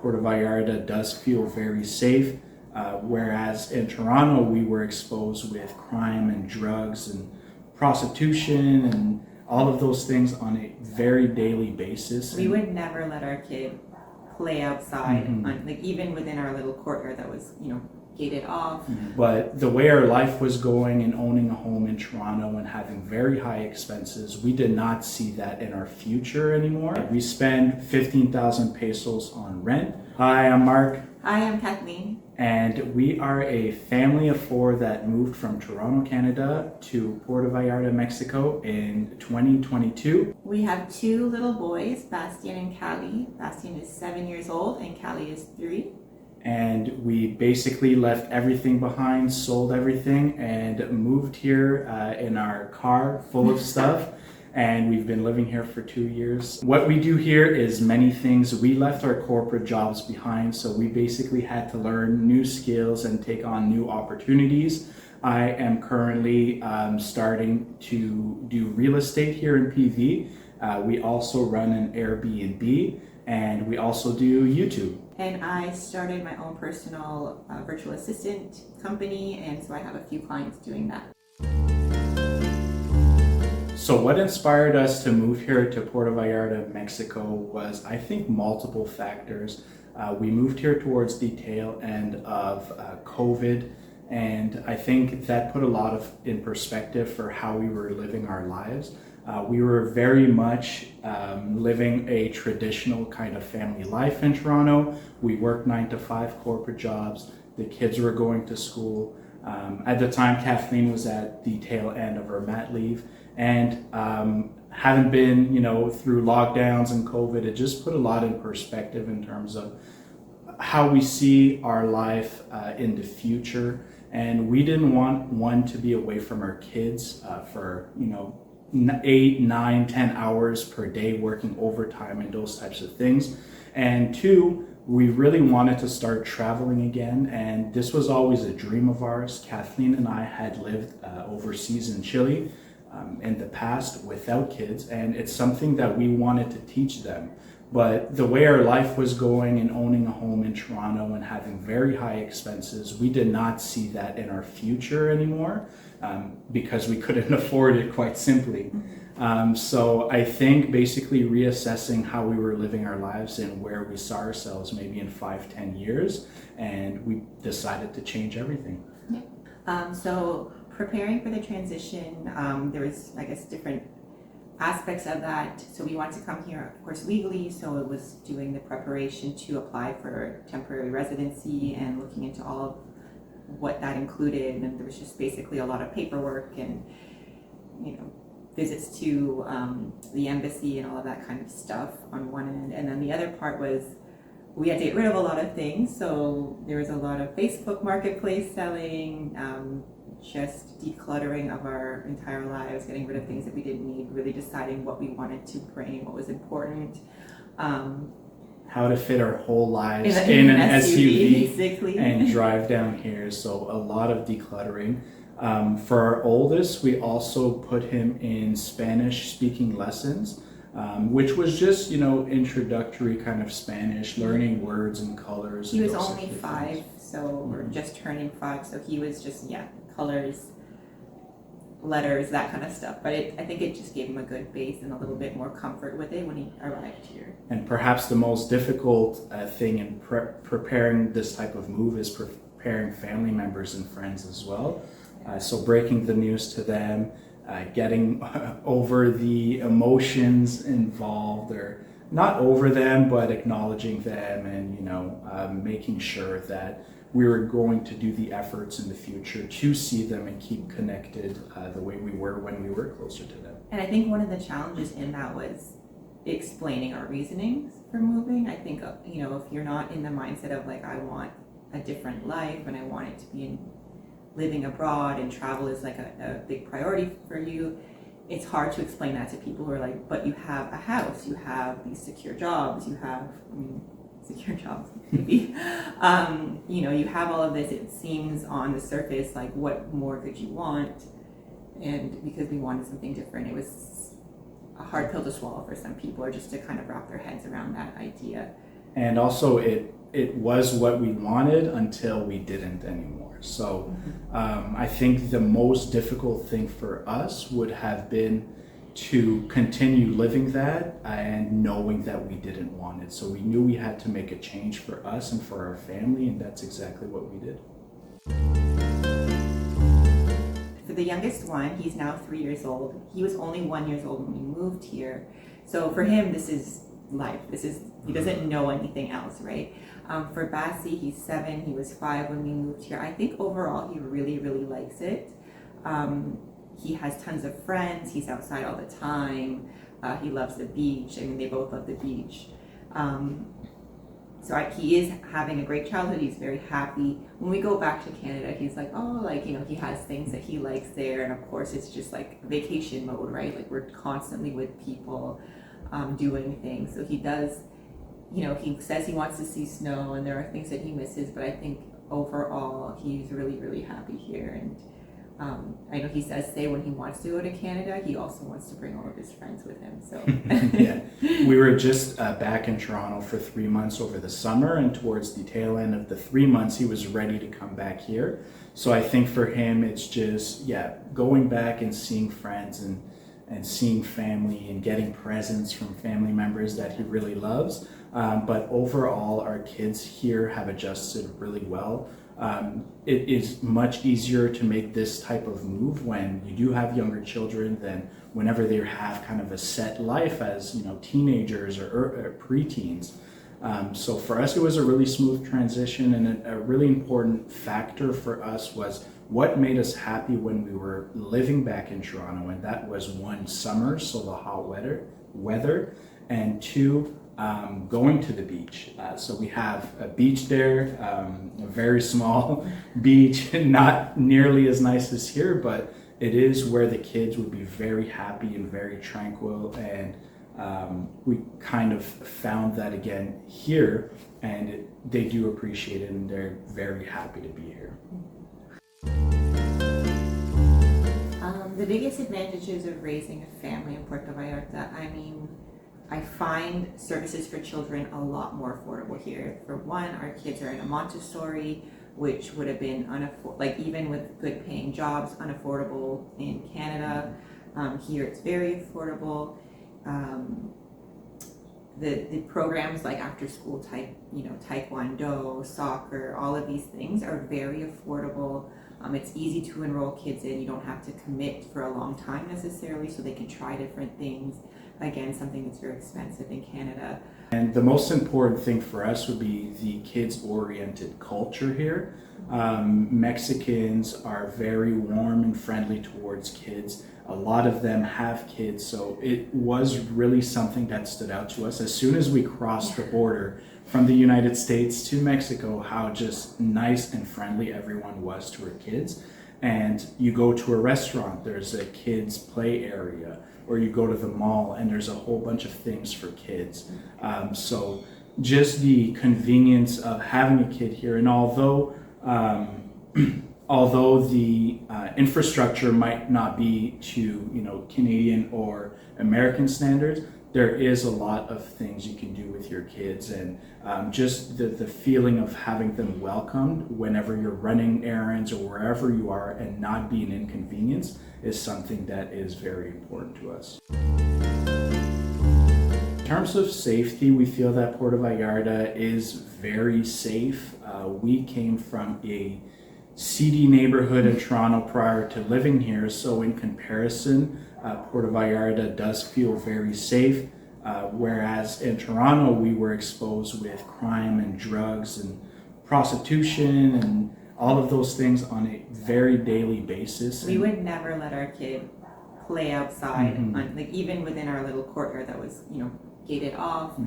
Puerto Vallarta does feel very safe, whereas in Toronto we were exposed with crime and drugs and prostitution and all of those things on a very daily basis. We would never let our kid play outside, like even within our little courtyard that was, gated off. But the way our life was going and owning a home in Toronto and having very high expenses, we did not see that in our future anymore. We spend 15,000 pesos on rent. Hi, I'm Mark. Hi, I'm Kathleen. And we are a family of 4 that moved from Toronto, Canada to Puerto Vallarta, Mexico in 2022. We have 2 little boys, Bastian and Callie. Bastian is 7 years old and Callie is 3. And we basically left everything behind, sold everything, and moved here in our car full of stuff. And we've been living here for 2 years. What we do here is many things. We left our corporate jobs behind, so we basically had to learn new skills and take on new opportunities. I am currently starting to do real estate here in PV. We also run an Airbnb, and we also do YouTube. And I started my own personal virtual assistant company, and so I have a few clients doing that. So what inspired us to move here to Puerto Vallarta, Mexico was, I think, multiple factors. We moved here towards the tail end of COVID, and I think that put a lot in perspective for how we were living our lives. We were very much living a traditional kind of family life in Toronto. We worked 9 to 5 corporate jobs. The kids were going to school. At the time, Kathleen was at the tail end of her mat leave. And having been, through lockdowns and COVID, it just put a lot in perspective in terms of how we see our life in the future. And we didn't want, one, to be away from our kids for, 8, 9, 10 hours per day working overtime and those types of things. And 2, we really wanted to start traveling again, and this was always a dream of ours. Kathleen and I had lived overseas in Chile in the past without kids, and it's something that we wanted to teach them. But the way our life was going and owning a home in Toronto and having very high expenses, we did not see that in our future anymore because we couldn't afford it, quite simply. So I think basically reassessing how we were living our lives and where we saw ourselves maybe in 5-10 years, and we decided to change everything. Yeah. So preparing for the transition, there was, I guess, different aspects of that. So we wanted to come here, of course, legally. So it was doing the preparation to apply for temporary residency and looking into all of what that included. And there was just basically a lot of paperwork and, visits to the embassy and all of that kind of stuff on one end. And then the other part was we had to get rid of a lot of things. So there was a lot of Facebook marketplace selling, just decluttering of our entire lives, getting rid of things that we didn't need, really deciding what we wanted to bring, what was important. How to fit our whole lives in an SUV basically, and drive down here. So a lot of decluttering. For our oldest, we also put him in Spanish speaking lessons, which was just, introductory kind of Spanish, learning words and colors. He was only 5, so we're just turning 5. So he was just, colors, letters, that kind of stuff. But I think it just gave him a good base and a little bit more comfort with it when he arrived here. And perhaps the most difficult thing in preparing this type of move is preparing family members and friends as well. So breaking the news to them, getting over the emotions involved, or not over them, but acknowledging them, and making sure that we were going to do the efforts in the future to see them and keep connected the way we were when we were closer to them. And I think one of the challenges in that was explaining our reasonings for moving. I think, if you're not in the mindset of I want a different life and I want it to be living abroad and travel is a big priority for you, it's hard to explain that to people who are but you have a house, you have these secure jobs, you have, secure jobs, maybe. You have all of this. It seems on the surface what more could you want? And because we wanted something different, it was a hard pill to swallow for some people, or just to kind of wrap their heads around that idea. and also it was what we wanted until we didn't anymore. So I think the most difficult thing for us would have been to continue living that and knowing that we didn't want it. So we knew we had to make a change for us and for our family, and that's exactly what we did. For the youngest one, he's now 3 years old. He was only 1 year old when we moved here. So for him, this is life. He doesn't know anything else, right? For Bassi, he's 7. He was 5 when we moved here. I think overall, he really, really likes it. He has tons of friends. He's outside all the time. He loves the beach. I mean, they both love the beach. So he is having a great childhood. He's very happy. When we go back to Canada, he's like, oh, like, you know, he has things that he likes there. And of course, it's just like vacation mode, right? Like we're constantly with people doing things. So he does, you know, he says he wants to see snow and there are things that he misses. But I think overall, he's really, really happy here. And I know he says when he wants to go to Canada, he also wants to bring all of his friends with him. So yeah, we were just back in Toronto for 3 months over the summer, and towards the tail end of the 3 months, he was ready to come back here. So I think for him, it's just going back and seeing friends and seeing family and getting presents from family members that he really loves. But overall, our kids here have adjusted really well. It is much easier to make this type of move when you do have younger children than whenever they have kind of a set life as, you know, teenagers or preteens. So for us, it was a really smooth transition, and a really important factor for us was what made us happy when we were living back in Toronto, and that was 1, summer, so the hot weather, and 2, going to the beach. So we have a beach there, a very small beach, not nearly as nice as here, but it is where the kids would be very happy and very tranquil. And we kind of found that again here, and they do appreciate it, and they're very happy to be here. The biggest advantages of raising a family in Puerto Vallarta, I mean, I find services for children a lot more affordable here. For one, our kids are in a Montessori, which would have been even with good paying jobs, unaffordable in Canada. Here it's very affordable. The programs like after school type, you know, taekwondo, soccer, all of these things are very affordable. It's easy to enroll kids in. You don't have to commit for a long time necessarily, so they can try different things. Again, something that's very expensive in Canada. And the most important thing for us would be the kids-oriented culture here. Mexicans are very warm and friendly towards kids. A lot of them have kids, so it was really something that stood out to us as soon as we crossed the border from the United States to Mexico, how just nice and friendly everyone was to our kids. And you go to a restaurant, there's a kids play area, or you go to the mall and there's a whole bunch of things for kids. So just the convenience of having a kid here, and although the infrastructure might not be to, you know, Canadian or American standards, there is a lot of things you can do with your kids, and just the feeling of having them welcomed whenever you're running errands or wherever you are and not be an inconvenience is something that is very important to us. In terms of safety, we feel that Puerto Vallarta is very safe. We came from a seedy neighborhood in Toronto prior to living here, so in comparison, Puerto Vallarta does feel very safe, whereas in Toronto we were exposed with crime and drugs and prostitution and all of those things on a very daily basis. We would never let our kid play outside, even within our little courtyard that was, you know, gated off,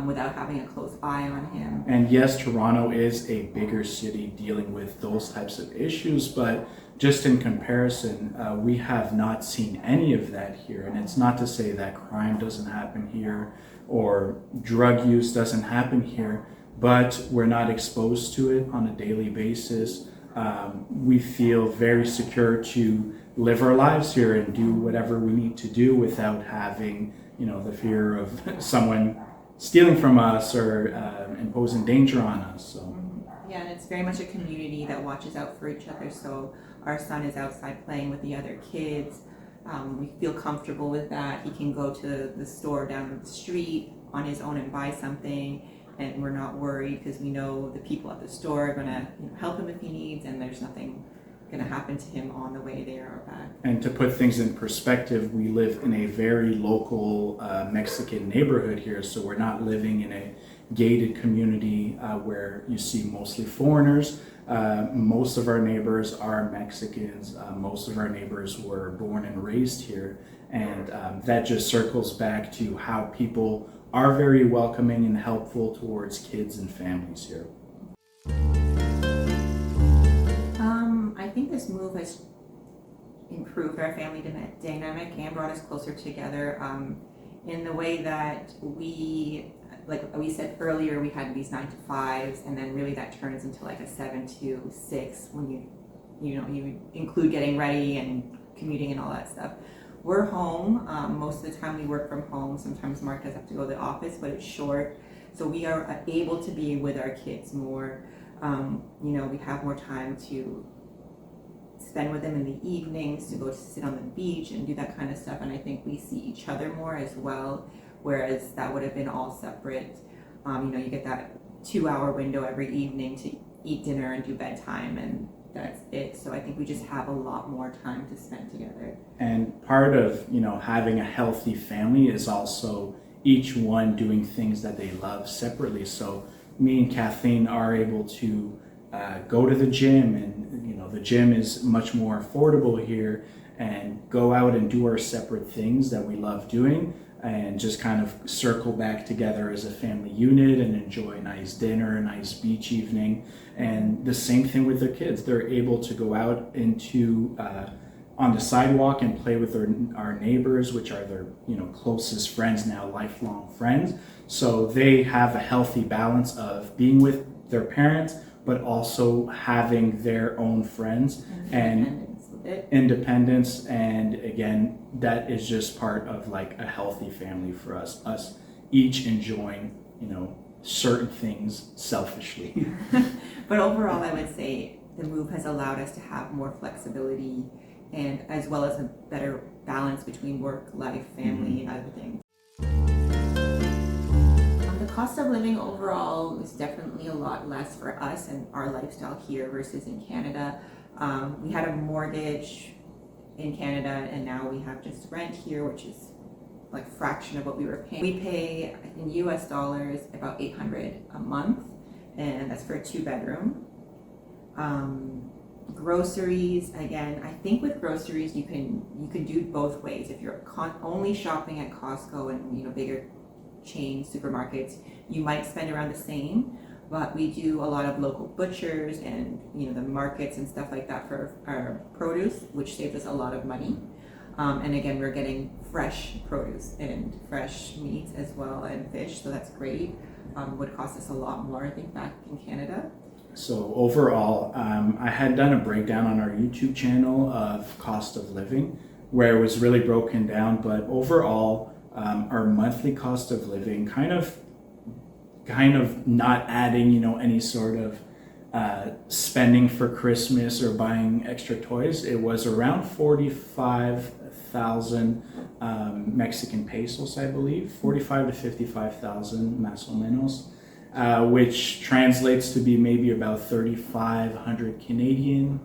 without having a close eye on him. And yes, Toronto is a bigger city dealing with those types of issues, but just in comparison, we have not seen any of that here. And it's not to say that crime doesn't happen here or drug use doesn't happen here, but we're not exposed to it on a daily basis. We feel very secure to live our lives here and do whatever we need to do without having, you know, the fear of someone stealing from us or imposing danger on us. So. Yeah, and it's very much a community that watches out for each other. So our son is outside playing with the other kids. We feel comfortable with that. He can go to the store down the street on his own and buy something, and we're not worried because we know the people at the store are going to help him if he needs, and there's nothing going to happen to him on the way there or back. And to put things in perspective, we live in a very local Mexican neighborhood here, so we're not living in a gated community where you see mostly foreigners. Most of our neighbors are Mexicans. Most of our neighbors were born and raised here, and that just circles back to how people are very welcoming and helpful towards kids and families here. I think this move has improved our family dynamic and brought us closer together in the way that like we said earlier, we had these 9 to 5s, and then really that turns into like a 7 to 6 when you include getting ready and commuting and all that stuff. We're home. Most of the time we work from home. Sometimes Mark does have to go to the office, but it's short. So we are able to be with our kids more. We have more time to spend with them in the evenings, to go to sit on the beach and do that kind of stuff. And I think we see each other more as well, whereas that would have been all separate. You get that 2-hour window every evening to eat dinner and do bedtime, and that's it. So I think we just have a lot more time to spend together. And part of, having a healthy family is also each one doing things that they love separately. So me and Kathleen are able to go to the gym, and the gym is much more affordable here, and go out and do our separate things that we love doing, and just kind of circle back together as a family unit and enjoy a nice dinner, a nice beach evening. And the same thing with their kids. They're able to go out into on the sidewalk and play with our neighbors, which are their closest friends now, lifelong friends. So they have a healthy balance of being with their parents, but also having their own friends and independence. And again, that is just part of like a healthy family for us each enjoying certain things selfishly. But overall, I would say the move has allowed us to have more flexibility, and as well as a better balance between work, life, family, and other things. The cost of living overall is definitely a lot less for us and our lifestyle here versus in Canada. We had a mortgage in Canada, and now we have just rent here, which is like a fraction of what we were paying. We pay in US dollars about $800 a month, and that's for a 2-bedroom. Groceries, again, I think with groceries you can do both ways. If you're only shopping at Costco and bigger chain supermarkets, you might spend around the same, but we do a lot of local butchers and the markets and stuff like that for our produce, which saves us a lot of money. And again, we're getting fresh produce and fresh meats as well, and fish, so that's great. Would cost us a lot more, I think, back in Canada. So overall, I had done a breakdown on our YouTube channel of cost of living, where it was really broken down, but overall, our monthly cost of living kind of not adding any sort of spending for Christmas or buying extra toys, it was around 45,000 Mexican pesos, I believe, 45 to 55,000 más o menos, which translates to be maybe about 3,500 Canadian,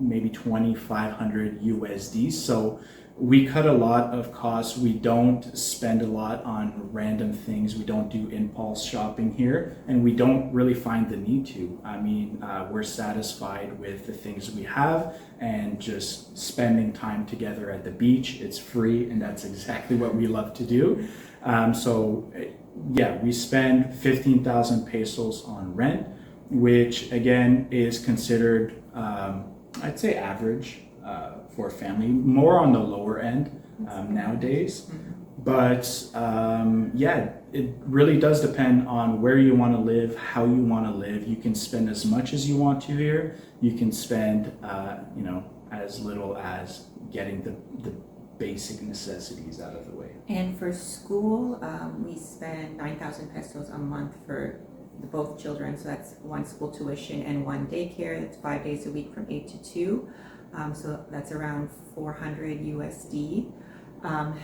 maybe 2,500 USD. So we cut a lot of costs. We don't spend a lot on random things. We don't do impulse shopping here, and we don't really find the need to. I mean, we're satisfied with the things we have and just spending time together at the beach. It's free, and that's exactly what we love to do. We spend 15,000 pesos on rent, which again is considered, I'd say, average for a family, more on the lower end nowadays. But it really does depend on where you want to live, how you want to live. You can spend as much as you want to here. You can spend as little as getting the basic necessities out of the way. And for school, we spend 9,000 pesos a month for both children. So that's one school tuition and one daycare. That's 5 days a week from 8 to 2. So that's around 400 USD.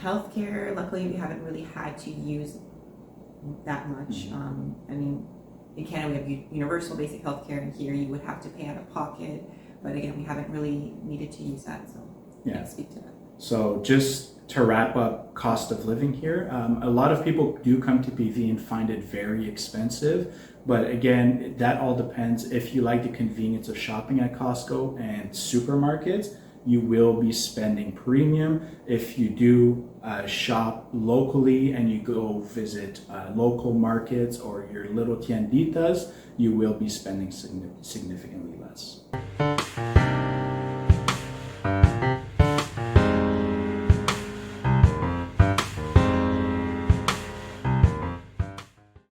Healthcare, luckily we haven't really had to use that much. I mean, in Canada we have universal basic healthcare, and here you would have to pay out of pocket. But again, we haven't really needed to use that, so I can speak to that. So just to wrap up cost of living here, a lot of people do come to PV and find it very expensive. But again, that all depends. If you like the convenience of shopping at Costco and supermarkets, you will be spending premium. If you do shop locally and you go visit local markets or your little tienditas, you will be spending significantly less.